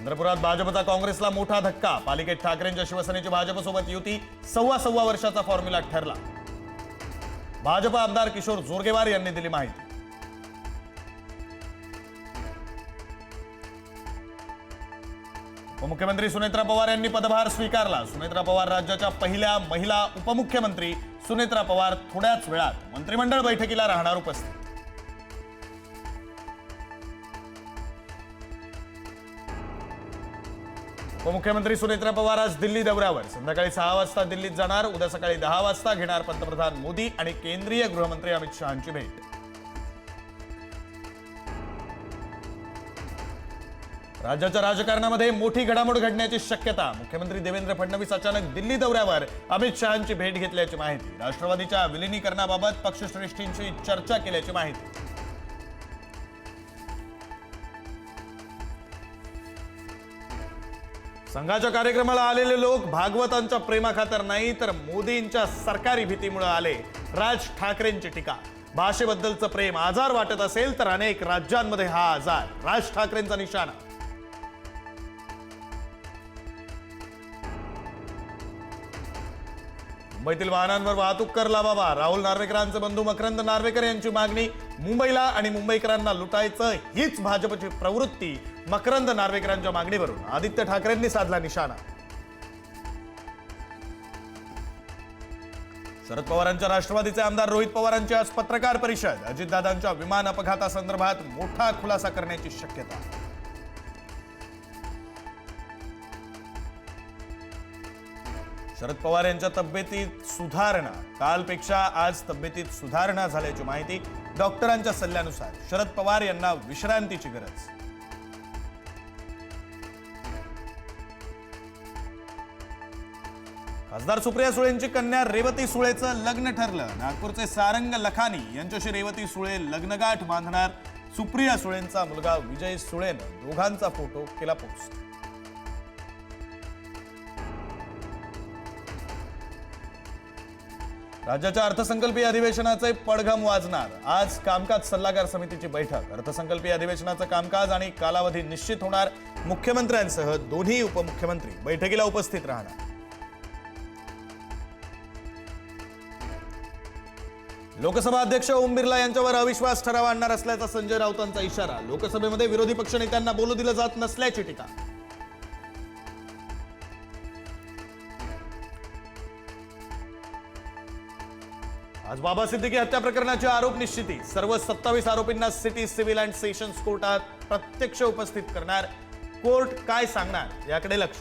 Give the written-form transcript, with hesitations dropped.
चंद्रपुरात भाजपचा काँग्रेसला मोठा धक्का। पालिकेत ठाकरेंच्या शिवसेनेची भाजपसोबत युती सव्वा वर्षाचा फॉर्म्युला ठरला। भाजप आमदार किशोर जोरगेवार यांनी दिली माहिती। उपमुख्यमंत्री सुनेत्रा पवार यांनी पदभार स्वीकारला। सुनेत्रा पवार राज्याच्या पहिल्या महिला उपमुख्यमंत्री। सुनेत्रा पवार थोड्याच वेळात मंत्रिमंडळ बैठकीला राहणार उपस्थित। उपमुख्यमंत्री सुनेत्रा पवार आज दिल्ली दौऱ्यावर। संध्याकाळी 6 वाजता दिल्लीत जाणार। उद्या सकाळी 10 वाजता घेणार पंतप्रधान मोदी आणि केंद्रीय गृहमंत्री अमित शहांची भेट। राज्याच्या राजकारणामध्ये मोठी घडामोड घडण्याची शक्यता। मुख्यमंत्री देवेंद्र फडणवीस अचानक दिल्ली दौऱ्यावर। अमित शहांची भेट घेतल्याची माहिती। राष्ट्रवादीच्या विलिनीकरणाबाबत पक्षश्रेष्ठींशी चर्चा केल्याची माहिती। संघाच्या कार्यक्रमाला आलेले लोक भागवतांच्या प्रेमाखातर नाही तर मोदींच्या सरकारी भीतीमुळे आले। राज ठाकरेंची टीका। भाषेबद्दलचं प्रेम आजार वाटत असेल तर अनेक राज्यांमध्ये हा आजार। राज ठाकरेंचा निशाणा। मुंबईतील वाहनांवर वाहतूक कर लावावा। राहुल नार्वेकरांचे बंधू मकरंद नार्वेकर यांची मागणी। मुंबईला आणि मुंबईकरांना लुटायचं हीच भाजपची प्रवृत्ती। मकरंद नार्वेकरांच्या मागणीवरून आदित्य ठाकरेंनी साधला निशाणा। शरद पवारांच्या राष्ट्रवादीचे आमदार रोहित पवारांची आज पत्रकार परिषद। अजितदादांच्या विमान अपघातासंदर्भात मोठा खुलासा करण्याची शक्यता। शरद पवार यांच्या तब्येतीत सुधारणा। कालपेक्षा आज तब्येतीत सुधारणा झाल्याची माहिती। डॉक्टरांच्या सल्ल्यानुसार शरद पवार यांना विश्रांतीची गरज। खासदार सुप्रिया सुळेंची कन्या रेवती सुळेचं लग्न ठरलं। नागपूरचे सारंग लखानी यांच्याशी रेवती सुळे लग्नगाठ बांधणार। सुप्रिया सुळेंचा मुलगा विजय सुळेनं दोघांचा फोटो केला पोस्ट। राज्याच्या अर्थसंकल्पीय अधिवेशनाचे पडघम वाजणार। आज कामकाज सल्लागार समितीची बैठक। अर्थसंकल्पीय अधिवेशनाचं कामकाज आणि कालावधी निश्चित होणार। मुख्यमंत्र्यांसह दोन्ही उपमुख्यमंत्री बैठकीला उपस्थित राहणार। लोकसभा अध्यक्ष ओम बिर्ला यांच्यावर अविश्वास ठराव आणणार असल्याचा संजय राऊतांचा इशारा। लोकसभेमध्ये विरोधी पक्षनेत्यांना बोलू दिलं जात नसल्याची टीका। आज बाबा सिद्दीकी हत्या प्रकरणाची आरोप निश्चिती। सर्व 27 आरोपींना सिटी सिव्हिल अँड सेशन्स कोर्टात प्रत्यक्ष उपस्थित करणार। कोर्ट काय सांगणार याकडे लक्ष।